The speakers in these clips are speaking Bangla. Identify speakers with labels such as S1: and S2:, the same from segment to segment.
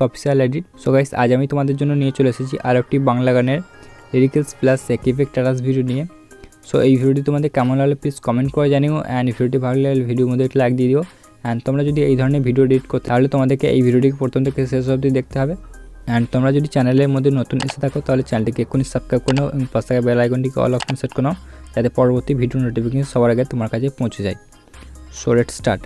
S1: Official edit. সো গাইস, আজ আমি তোমাদের জন্য নিয়ে চলে এসেছি আর একটি বাংলা গানের লিরিক্স প্লাস সেক ইফেক্ট টারাস ভিডিও নিয়ে। সো এই ভিডিওটি তোমাদের কেমন লাগলো প্লিজ কমেন্ট করে জানিও, অ্যান্ড ভিডিওটি ভালো লাগলে ভিডিওর মধ্যে একটা লাইক দিয়ে দিও। অ্যান্ড তোমরা যদি এই ধরনের ভিডিও এডিট করতে তাহলে তোমাদেরকে এই ভিডিওটিকে প্রথম থেকে শেষ অবধি দেখতে হবে। অ্যান্ড তোমরা যদি চ্যানেলের মধ্যে নতুন এসে থাকো তাহলে চ্যানেলটিকে এক্ষুনি সাবস্ক্রাইব করে নাও এবং পাশে থাকা বেল আইকনটিকে অল অপশন সেট করে নাও, যাতে পরবর্তী ভিডিও নোটিফিকেশন সবার আগে তোমার কাছে পৌঁছে যায়। So let's start.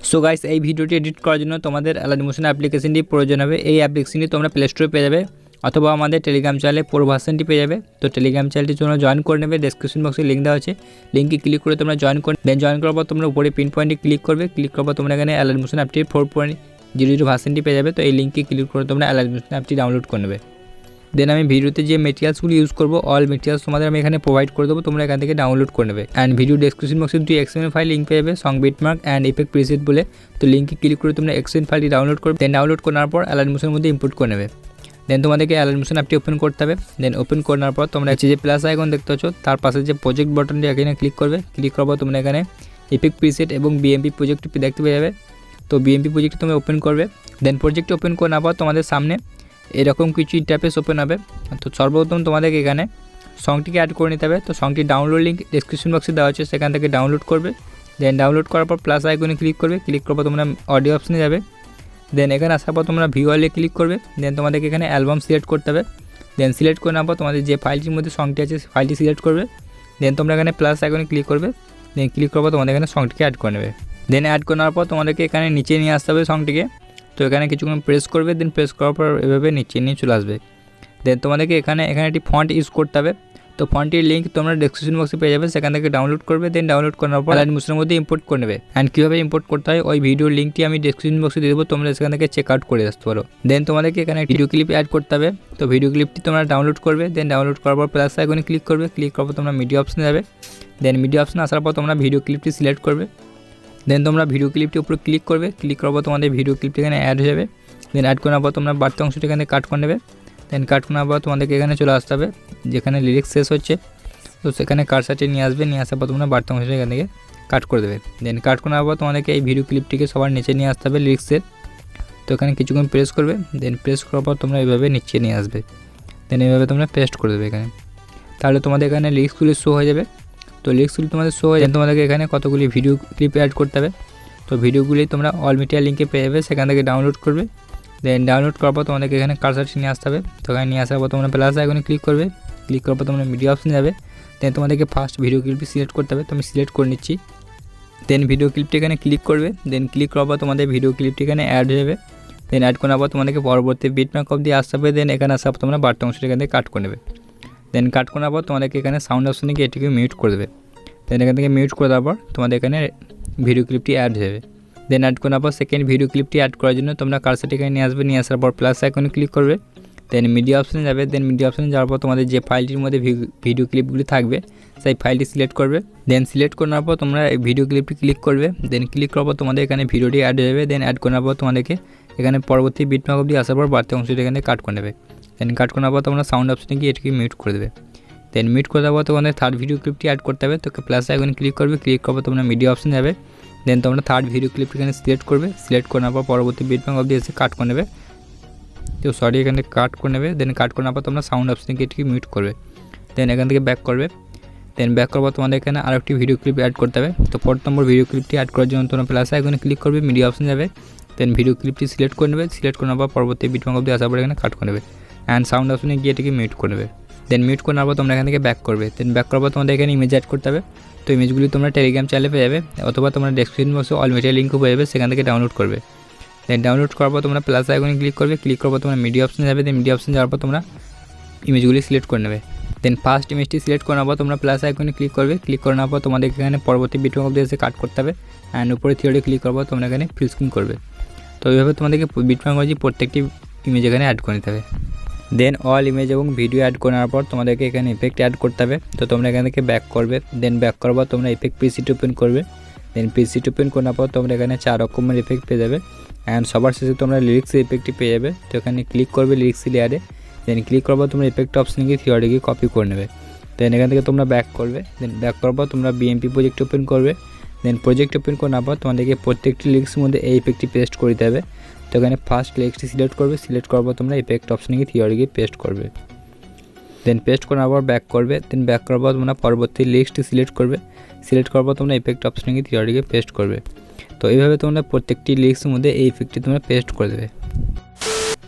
S1: So guys, এই ভিডিওটি এডিট করার জন্য তোমাদের অ্যালাইমোশন অ্যাপ্লিকেশনটি প্রয়োজন হবে। এই অ্যাপ্লিকেশনটি তোমরা প্লে স্টোরে পেয়ে যাবে অথবা আমাদের টেলিগ্রাম চ্যানেলে পুরো ভার্সনটি পেয়ে যাবে। তো টেলিগ্রাম চ্যানেলটি তোমরা জয়েন করে নেবে, ডেসক্রিপশন বক্সে লিঙ্ক দেওয়া আছে, লিঙ্কে ক্লিক করে তোমরা জয়েন করে জয়েন করার পর তোমরা উপরে পিন পয়েন্টে ক্লিক করবে। ক্লিক করার পর তোমরা এখানে অ্যালাইমোশন অ্যাপটির 4.00 ভার্সনটি পেয়ে যাবে। তো এই লিঙ্কে ক্লিক করে তোমরা অ্যালাইমোশন অ্যাপটি ডাউনলোড করে নেবে। দেন আমি ভিডিওতে যে মেটেরিয়ালসগুলো ইউজ করবো অল মেটেরিয়ালস তোমাদের আমি এখানে প্রোভাইড করে দেবো, তোমরা এখান থেকে ডাউনলোড করে নেবে। অ্যান্ড ভিডিও ডেসক্রিপশন বক্সে দুটি এক্সএমএল ফাইল লিঙ্ক পেয়ে যাবে, সং বিটমার্ক অ্যান্ড ইফেক্ট প্রিসেট বলে। তো লিঙ্কে ক্লিক করে তোমরা এক্সএমএল ফাইলটি ডাউনলোড করবে। দেন ডাউনলোড করার পর অ্যালাইমোশনের মধ্যে ইম্পোর্ট করে নেবে। দেন তোমাদেরকে অ্যালাইমোশন অ্যাপটি ওপেন করতে হবে। দেন ওপেন করার পর তোমরা যে প্লাস আইকন দেখতে পাচ্ছ তার পাশে যে প্রজেক্ট বাটনটি এখানে ক্লিক করবে। ক্লিক করার পর তোমরা এখানে ইফেক্ট প্রিসেট এবং বিএমপি প্রজেক্টটি দেখতে পেয়ে যাবে। তো বিএমপি প্রজেক্টটি তোমরা ওপেন করবে। দেন প্রজেক্টটি ওপেন করার পর তোমাদের সামনে এরকম কিছু ইন্টারফেস ওপেন হবে। তো সর্বপ্রথম তোমাদেরকে এখানে সংটিকে অ্যাড করে নিতে হবে। তো সংটি ডাউনলোড লিঙ্ক ডেসক্রিপশন বক্সে দেওয়া আছে, সেখান থেকে ডাউনলোড করবে। দেন ডাউনলোড করার পর প্লাস আইকনে ক্লিক করবে। ক্লিক করার পর তোমরা অডিও অপশনে যাবে। দেন এখানে আসার পর তোমরা ভিউয়ালে ক্লিক করবে। দেন তোমাদেরকে এখানে অ্যালবাম সিলেক্ট করতে হবে। দেন সিলেক্ট করে নেওয়ার পর তোমাদের যে ফাইলটির মধ্যে সংটি আছে সেই ফাইলটি সিলেক্ট করবে। দেন তোমরা এখানে প্লাস আইকনে ক্লিক করবে। দেন ক্লিক করার পর তোমাদের এখানে সংটিকে অ্যাড করে নেবে। দেন অ্যাড করে নেওয়ার পর তোমাদেরকে এখানে নিচে নিয়ে আসতে হবে সংটিকে। তো এখানে কিছুক্ষণ প্রেস করবে। দেন প্রেস করার পর এভাবে নিচে নিয়ে চলে আসবে। দেন তোমাদেরকে এখানে একটি ফন্ট ইউজ করতে হবে। তো ফন্টটির লিঙ্ক তোমরা ডেসক্রিপশন বক্সে পেয়ে যাবে, সেখান থেকে ডাউনলোড করবে। দেন ডাউনলোড করার পর অ্যালাইমোশনের মধ্যে ইম্পোর্ট করে নেবে। অ্যান্ড কীভাবে ইম্পোর্ট করতে হয় ওই ভিডিওর লিঙ্কটি আমি ডেসক্রিপশন বক্সে দিয়ে দেবো, তোমরা সেখান থেকে চেক আউট করে আসতে পারো। দেন তোমাদেরকে এখানে ভিডিও ক্লিপ অ্যাড করতে হবে। তো ভিডিও ক্লিপটি তোমরা ডাউনলোড করবে। দেন ডাউনলোড করার পর প্লাস আইকনে ক্লিক করবে। ক্লিক করার পর তোমরা মিডিয়া অপশনে যাবে। দেন মিডিয়া অপশনে আসার পর তোমরা ভিডিও ক্লিপটি সিলেক্ট করবে। দেন তোমরা ভিডিও ক্লিপটি উপরে ক্লিক করবে। ক্লিক করার পর তোমাদের ভিডিও ক্লিপটি এখানে অ্যাড হয়ে যাবে। দেন অ্যাড করার পর তোমরা বাড়তি অংশটি এখানে কাট করে নেবে। দেন কাট করার পর তোমাদেরকে এখানে চলে আসতে হবে যেখানে লিরিক্স শেষ হচ্ছে। তো সেখানে কার্সারটি নিয়ে আসবে। নিয়ে আসার পর তোমরা বাড়তি অংশটি এখান থেকে কাট করে দেবে। দেন কাট করার পর তোমাদেরকে এই ভিডিও ক্লিপটিকে সবার নিচে নিয়ে আসতে হবে লিরিক্সের। তো এখানে কিছুক্ষণ প্রেস করবে। দেন প্রেস করার পর তোমরা এইভাবে নিচে নিয়ে আসবে। দেন এইভাবে তোমরা পেস্ট করে দেবে এখানে। তাহলে তোমাদের এখানে লিরিক্সগুলি শো হয়ে যাবে। তো লিরিক্সগুলি তোমাদের শো হয়ে যাবে। তোমাদেরকে এখানে কতগুলি ভিডিও ক্লিপ অ্যাড করতে হবে। তো ভিডিওগুলি তোমরা অল মিডিয়া লিঙ্কে পেয়ে যাবে, সেখান থেকে ডাউনলোড করবে। দেন ডাউনলোড করার পর তোমাদেরকে এখানে কার্সারটি নিয়ে আসতে হবে। তো এখানে নিয়ে আসার পর তোমরা প্লাস আইকনে ক্লিক করবে। ক্লিক করার পর তোমরা মিডিয়া অপশনে যাবে। দেন তোমাদেরকে ফার্স্ট ভিডিও ক্লিপটি সিলেক্ট করতে হবে। তো আমি সিলেক্ট করে নিচ্ছি। দেন ভিডিও ক্লিপটি এখানে ক্লিক করবে। দেন ক্লিক করার পর তোমাদের ভিডিও ক্লিপটি এখানে অ্যাড হয়ে যাবে। দেন অ্যাড করার পর তোমাদেরকে পরবর্তী বিটমার্ক অবধি আসতে হবে। দেন এখানে আসার পর তোমরা বাড়তি অংশটি এখান থেকে কাট করে নেবে। দেন কাট করার পর তোমাদেরকে এখানে সাউন্ড অপশনে গিয়ে এটিকে মিউট করে দেবে। দেন এখান থেকে মিউট করে দেওয়ার পর তোমাদের এখানে ভিডিও ক্লিপটি অ্যাড হয়ে যাবে। দেন অ্যাড করার পর সেকেন্ড ভিডিও ক্লিপটি অ্যাড করার জন্য তোমরা কার্সারটি এখানে নিয়ে আসবে। নিয়ে আসার পর প্লাস আইকনে ক্লিক করবে। দেন মিডিয়া অপশনে যাবে। দেন মিডিয়া অপশনে যাওয়ার পর তোমাদের যে ফাইলটির মধ্যে ভিডিও ক্লিপগুলি থাকবে সেই ফাইলটি সিলেক্ট করবে। দেন সিলেক্ট করার পর তোমরা এই ভিডিও ক্লিপটি ক্লিক করবে। দেন ক্লিক করার পর তোমাদের এখানে ভিডিওটি অ্যাড হয়ে যাবে। দেন অ্যাড করার পর তোমাদেরকে এখানে পরবর্তী বিটমার্ক অবধি আসার পর বাড়তি অংশটি এখানে কাট করে নেবে। দেন কাট করার পর তোমরা সাউন্ড অপশনে গিয়ে এটিকে মিউট করে দেবে। দেন মিউট করে দেওয়ার পর তোমাদের থার্ড ভিডিও ক্লিপটি অ্যাড করতে হবে। তো প্লাস আইকনে ক্লিক করবে। ক্লিক করার পর তোমরা মিডিয়া অপশনে যাবে। দেন তোমরা থার্ড ভিডিও ক্লিপটি এখানে সিলেক্ট করবে। সিলেক্ট করার পর পরবর্তী বিটমার্ক অবধি এসে কাট করে নেবে। তো সরি এখানে কাট করে নেবে। দেন কাট করার পর তোমরা সাউন্ড অপশনে গিয়ে এটিকে মিউট করবে। দেন এখান থেকে ব্যাক করবে। দেন ব্যাক করার পর তোমাদের এখানে আরেকটি ভিডিও ক্লিপ অ্যাড করতে হবে। তো 4 নম্বর ভিডিও ক্লিপটি অ্যাড করার জন্য তোমরা প্লাস আইকনে ক্লিক করবে, মিডিয়া অপশনে যাবে। দেন ভিডিও ক্লিপটি সিলেক্ট করে নেবে। সিলেক্ট করার পর পরবর্তী বিটমার্ক অবধি আসার পর এখানে কাট করে নেবে। অ্যান্ড সাউন্ড অপশনে গিয়ে এটিকে মিউট করে নেবে। দেন মিউট করার পর তোমরা এখান থেকে ব্যাক করবে। দেন ব্যাক করার পর তোমাদের এখানে ইমেজ অ্যাড করতে হবে। তো ইমেজগুলি তোমরা টেলিগ্রাম চ্যানেলে পেয়ে যাবে অথবা তোমরা ডেসক্রিপশন বক্সে অল মিডিয়া লিঙ্কও পেয়ে যাবে, সেখান থেকে ডাউনলোড করবে। দেন ডাউনলোড করার পর তোমরা প্লাস আইকনে ক্লিক করবে। ক্লিক করার পর তোমরা মিডিয়া অপশনে যাবে। দেন মিডিয়া অপশনে যাওয়ার পর তোমরা ইমেজগুলি সিলেক্ট করে নেবে। দেন ফার্স্ট ইমেজটি সিলেক্ট করার পর তোমরা প্লাস আইকনে ক্লিক করবে। ক্লিক করার পর তোমাদের এখানে পরবর্তী বিটমার্ক অবধি এসে কাট করতে হবে। অ্যান্ড উপরে থিওরি ক্লিক করার পর তোমরা এখানে ফিল স্ক্রিন করবে। তো এইভাবে তোমাদেরকে বিটমার্ক অনুযায়ী প্রত্যেকটি ইমেজ এখানে অ্যাড করে নিতে হবে। দেন অল ইমেজ এবং ভিডিও অ্যাড করার পর তোমাদেরকে এখানে ইফেক্ট অ্যাড করতে হবে। তো তোমরা এখান থেকে ব্যাক করবে। দেন ব্যাক করার পর তোমরা ইফেক্ট প্রিসেট ওপেন করবে। দেন প্রিসেট ওপেন করার পর তোমরা এখানে 4 রকমের ইফেক্ট পেয়ে যাবে। অ্যান্ড সবার শেষে তোমরা লিরিক্সের ইফেক্টটি পেয়ে যাবে। তো এখানে ক্লিক করবে লিরিক্স লেয়ারে। দেন ক্লিক করার পর তোমরা ইফেক্ট অপশনে গিয়ে থিওরিকে কপি করে নেবে। তো দেন এখান থেকে তোমরা ব্যাক করবে। দেন ব্যাক করার পর তোমরা বিএমপি প্রজেক্ট ওপেন করবে। দেন প্রজেক্ট ওপেন করার পর তোমাদেরকে প্রত্যেকটি লিঙ্কসের মধ্যে এই ইফেক্টটি পেস্ট করে দিতে হবে। তো এখানে ফার্স্ট লিঙ্কসটি সিলেক্ট করবে, সিলেক্ট করার পর তোমরা ইফেক্ট অপশনে গিয়ে থিওরি গিয়ে পেস্ট করবে। দেন পেস্ট করার পর ব্যাক করবে। দেন ব্যাক করার পর তোমরা পরবর্তী লিঙ্কসটি সিলেক্ট করবে, সিলেক্ট করার পর তোমরা ইফেক্ট অপশনে গিয়ে থিওরি গিয়ে পেস্ট করবে। তো এইভাবে তোমরা প্রত্যেকটি লিঙ্কসের মধ্যে এই ইফেক্টটি তোমরা পেস্ট করে দেবে।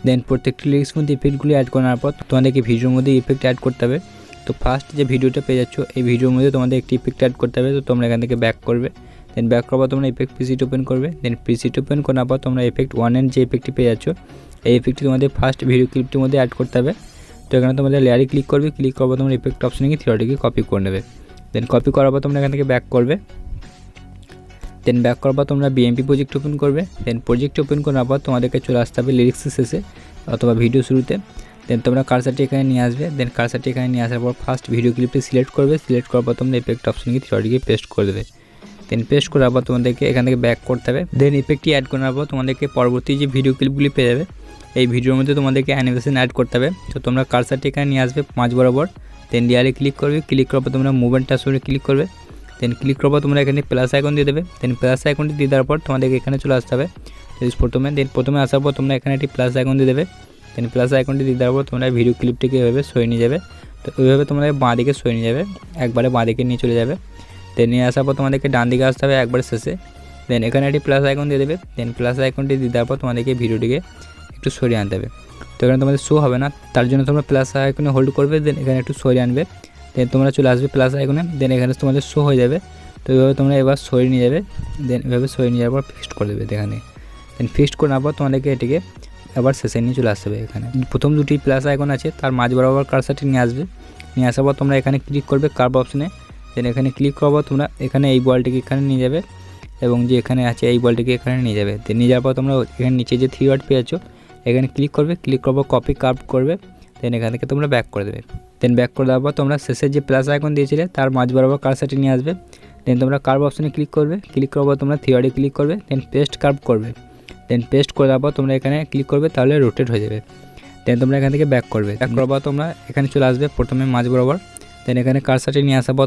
S1: দেন প্রত্যেকটি লিঙ্কসের মধ্যে ইফেক্টগুলি অ্যাড করার পর তোমাদেরকে ভিডিওর মধ্যে ইফেক্ট অ্যাড করতে হবে। তো ফার্স্ট যে ভিডিওটা পেয়ে যাচ্ছ এই ভিডিওর মধ্যে তোমাদের একটি ইফেক্ট অ্যাড করতে হবে। তো তোমরা এখান থেকে ব্যাক করবে। দেন ব্যাক করার পর তোমরা ইফেক্ট প্রিসিট ওপেন করবে। দেন প্রিসিট ওপেন করার পর তোমরা ইফেক্ট 1 যে ইফেক্টটি পেয়ে যাচ্ছ এই ইফেক্টটি তোমাদের ফার্স্ট ভিডিও ক্লিপটির মধ্যে অ্যাড করতে হবে। তো এখানে তোমাদের লেয়ারে ক্লিক করবে, ক্লিক করার পর তোমরা ইফেক্ট অপশনে গিয়ে থিওরিটিকে কপি করে নেবে। দেন কপি করার পর তোমরা এখান থেকে ব্যাক করবে। দেন ব্যাক করার পর তোমরা বিএমপি প্রজেক্ট ওপেন করবে। দেন প্রজেক্ট ওপেন করার পর তোমাদেরকে চলে আসতে হবে লিরিক্সের শেষে অথবা ভিডিও শুরুতে। দেন তোমরা কার্সারটি এখানে নিয়ে আসবে। দেন কার্সারটি এখানে নিয়ে আসার পর ফার্স্ট ভিডিও ক্লিপটি সিলেক্ট করবে, সিলেক্ট করার পর তোমরা ইফেক্ট অপশনে গিয়ে থিওরিটিকে পেস্ট করে দেবে। দেন পেস্ট করার পর তোমাদেরকে এখান থেকে ব্যাক করতে হবে। দেন ইফেক্টটি অ্যাড করার পর তোমাদেরকে পরবর্তী যে ভিডিও ক্লিপগুলি পেয়ে যাবে এই ভিডিওর মধ্যে তোমাদেরকে অ্যানিমেশন অ্যাড করতে হবে। তো তোমরা কার্সারটি এখানে নিয়ে আসবে 5 বরাবর। দেন লেয়ারে ক্লিক করবে, ক্লিক করার পর তোমরা মুভমেন্ট টাচে ক্লিক করবে। দেন ক্লিক করার পর তোমরা এখানে প্লাস আইকন দিয়ে দেবে। দেন প্লাস আইকনটি দিয়ে দেওয়ার পর তোমাদেরকে এখানে চলে আসতে হবে প্রথমে আসার পর তোমরা এখানে একটি প্লাস আইকন দিয়ে দেবে। দেন প্লাস আইকনটি দিয়ে দেওয়ার পর তোমরা ভিডিও ক্লিপটিকে এভাবে সরিয়ে নিয়ে যাবে। তো ওইভাবে তোমরা বাঁ দিকে সরিয়ে নিয়ে যাবে, একবারে বাঁ দিকে নিয়ে চলে যাবে। দেন নিয়ে আসার পর তোমাদেরকে ডান দিকে আসতে হবে একবারে শেষে। দেন এখানে একটি প্লাস আইকন দিয়ে দেবে। দেন প্লাস আইকনটি দিয়ে দেওয়ার পর তোমাদেরকে ভিডিওটিকে একটু সরিয়ে আনতে হবে। তো এখানে তোমাদের শো হবে না, তার জন্য তোমরা প্লাস আইকনে হোল্ড করবে। দেন এখানে একটু সরিয়ে আনবে। দেন তোমরা চলে আসবে প্লাস আইকনে। দেন এখানে তোমাদের শো হয়ে যাবে। তো এইভাবে তোমরা এবার সরিয়ে নিয়ে যাবে। দেন এভাবে সরিয়ে নিয়ে যাওয়ার পর ফিক্সড করে দেবে এখানে। দেন ফিক্সড করার পর তোমাদেরকে এটিকে আবার শেষে নিয়ে চলে আসবে। এখানে প্রথম দুটি প্লাস আইকন আছে তার মাঝ বরাবর কার্সারটি নিয়ে আসবে। নিয়ে আসার পর তোমরা এখানে ক্লিক করবে কার্ভ অপশনে। দেন এখানে ক্লিক করার পর তোমরা এখানে এই বলটিকে এখানে নিয়ে যাবে এবং যে এখানে আছে এই বলটিকে এখানে নিয়ে যাবে। দেন নিয়ে যাওয়ার পর তোমরা এখানে নিচে যে 3 ডট পেয়েছো এখানে ক্লিক করবে, ক্লিক করার পর কপি কার্ভ করবে। দেন এখান থেকে তোমরা ব্যাক করে দেবে। দেন ব্যাক করে দেওয়ার পর তোমরা শেষে যে প্লাস আইকন দিয়েছিলে তার মাঝ বরাবর কার্সারটি নিয়ে আসবে। দেন তোমরা কার্ভ অপশনে ক্লিক করবে, ক্লিক করার পর তোমরা থিওরি ক্লিক করবে। দেন পেস্ট কার্ভ করবে। দেন পেস্ট করে দেওয়ার পর তোমরা এখানে ক্লিক করবে, তাহলে রোটেট হয়ে যাবে। দেন তোমরা এখান থেকে ব্যাক করবে। ব্যাক করার পর তোমরা এখানে চলে আসবে প্রথমে মাঝ বরাবর। দেন এখানে কার্সারটি নিয়ে আসার পর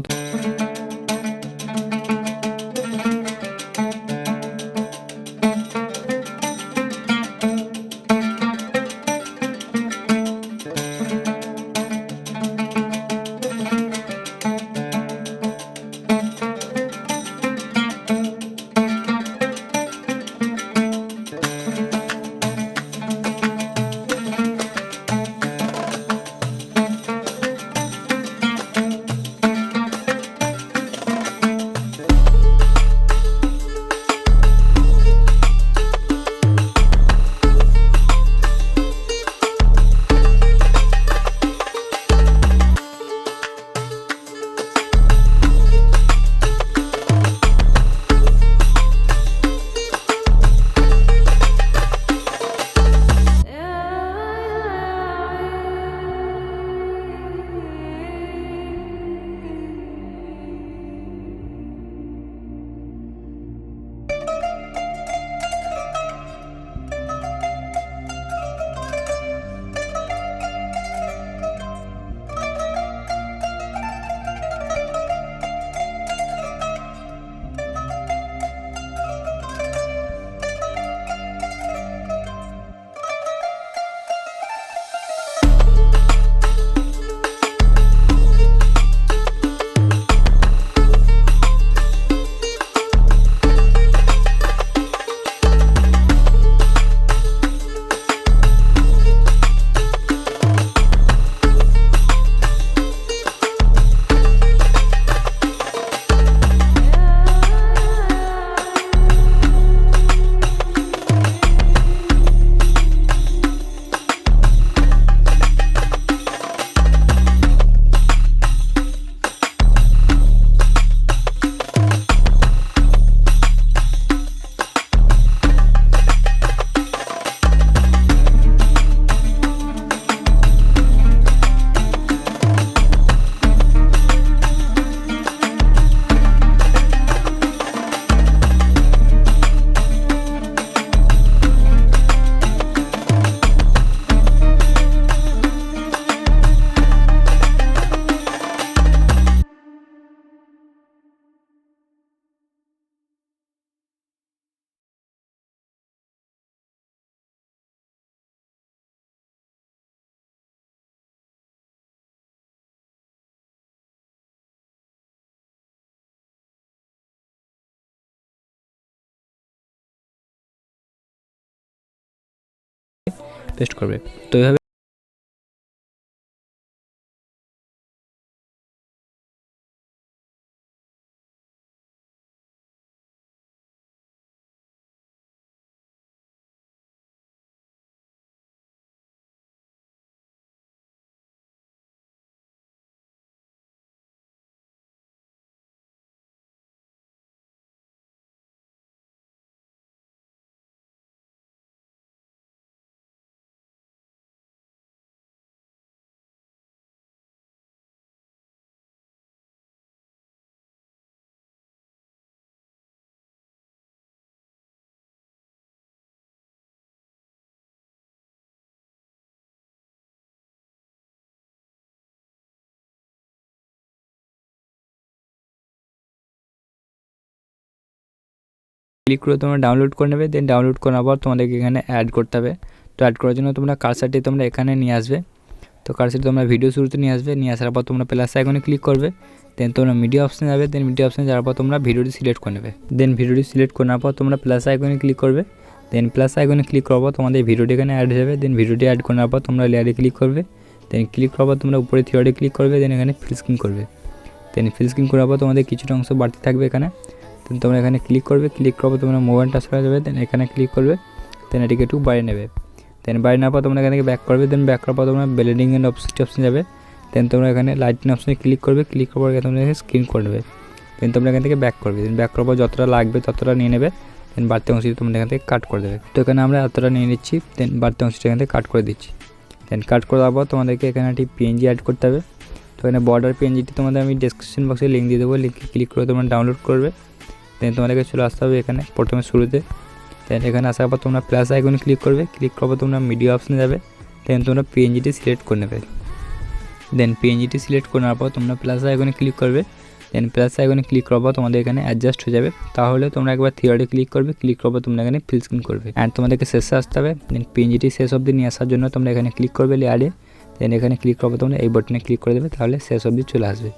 S1: পেস্ট করবে। তো এইভাবে ক্লিক করে তোমরা ডাউনলোড করে নেবে। দেন ডাউনলোড করার পর তোমাদেরকে এখানে অ্যাড করতে হবে। তো অ্যাড করার জন্য তোমরা কার্সারটি তোমরা এখানে নিয়ে আসবে। তো কার্সারটি তোমরা ভিডিও শুরুতে নিয়ে আসবে। নিয়ে আসার পর তোমরা প্লাস আইকনে ক্লিক করবে। দেন তোমরা মিডিয়া অপশানে যাবে। দেন মিডিয়া অপশানে যাওয়ার পর তোমরা ভিডিওটি সিলেক্ট করে নেবে। দেন ভিডিওটি সিলেক্ট করার পর তোমরা প্লাস আইকনে ক্লিক করবে। দেন প্লাস আইকনে ক্লিক করার পর তোমাদের ভিডিওটি এখানে অ্যাড হয়ে যাবে। দেন ভিডিওটি অ্যাড করার পর তোমরা লেয়ারে ক্লিক করবে। দেন ক্লিক করার পর তোমরা উপরে থিওরি ক্লিক করবে। দেন এখানে ফিল স্ক্রিন করবে। দেন ফিল স্ক্রিন করার পর তোমাদের কিছুটা অংশ বাড়তি থাকবে এখানে। দেন তোমরা এখানে ক্লিক করবে। ক্লিক করার পর তোমরা মোবাইলটা সরে যাবে। দেন এখানে ক্লিক করবে। দেন এটিকে একটু বাইরে নেবে। দেন বাইরে নেওয়ার পর তোমরা এখান থেকে ব্যাক করবে। দেন ব্যাক করার পর তোমরা ব্লেন্ডিং এন্ড অপশন যাবে। দেন তোমরা এখানে লাইটিং অপশনে ক্লিক করবে। ক্লিক করার পর তোমরা এখানে স্ক্রিন করবে। দেন তোমরা এখান থেকে ব্যাক করবে। দেন ব্যাক করার পর যতটা লাগবে ততটা নিয়ে নেবে। দেন বাড়তি অংশটি তোমরা এখান থেকে কাট করে দেবে। তো এখানে আমরা এতটা নিয়ে নিচ্ছি। দেন বাড়তি অংশটা এখান থেকে কাট করে দিচ্ছি। দেন কাট করে দেওয়ার পর তোমাদেরকে এখানে একটি পিএনজি অ্যাড করতে হবে। তো এখানে বর্ডার পিএনজিটি তোমাদের আমি ডেসক্রিপশন বক্সে লিঙ্ক দিয়ে দেবো। লিঙ্কে ক্লিক করে তোমরা ডাউনলোড করবে। দেন তোমাদেরকে চলে আসতে হবে এখানে প্রথমে শুরুতে। দেন এখানে আসার পর তোমরা প্লাস আইকনে ক্লিক করবে। ক্লিক করার পর তোমরা মিডিয়া অপশানে যাবে। দেন তোমরা পিএনজিটি সিলেক্ট করে নেবে। দেন পিএনজিটি সিলেক্ট করার পর তোমরা প্লাস আইকনে ক্লিক করবে। দেন প্লাস আইকনে ক্লিক করার পর তোমাদের এখানে অ্যাডজাস্ট হয়ে যাবে। তাহলে তোমরা একবার থিওরি ক্লিক করবে। ক্লিক করার পর তোমরা এখানে ফিল স্ক্রিন করবে। অ্যান্ড তোমাদেরকে শেষে আসতে হবে। দেন পিএনজিটি শেষ অবধি নিয়ে আসার জন্য তোমরা এখানে ক্লিক করবে লেয়ারে। দেন এখানে ক্লিক করার পর তোমরা এই বাটনে ক্লিক করে দেবে। তাহলে শেষ অবধি চলে আসবে।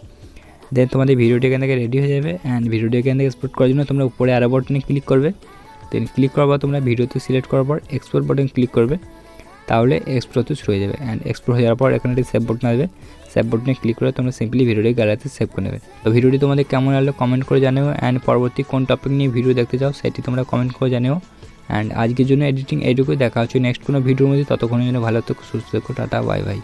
S1: দেন তোমাদের ভিডিওটি এখান থেকে রেডি হয়ে যাবে। অ্যান্ড ভিডিওটি এখান থেকে এক্সপোর্ট করার জন্য তোমরা উপরে আরও বাটনে ক্লিক করবে। দেন ক্লিক করার পর তোমরা ভিডিওতে সিলেক্ট করার পর এক্সপোর্ট বাটন ক্লিক করবে। তাহলে এক্সপোর্ট হতে শুরু হয়ে যাবে। অ্যান্ড এক্সপোর্ট হয়ে যাওয়ার পর এখানে একটি সেভ বাটন আসবে। সেভ বাটনে ক্লিক করে তোমরা সিম্পলি ভিডিওটি গ্যালারিতে সেভ করে নেবে। তো ভিডিওটি তোমাদের কেমন লাগলো কমেন্ট করে জানিও। অ্যান্ড পরবর্তী কোন টপিক নিয়ে ভিডিও দেখতে চাও সেটি তোমরা কমেন্ট করে জানিও। অ্যান্ড আজকের জন্য এডিটিং এইটুকুই। দেখা হচ্ছে নেক্সট কোনো ভিডিওর মধ্যে। ততক্ষণের জন্য ভালো থেকো, সুস্থ থেকো, টাটা, বাই বাই।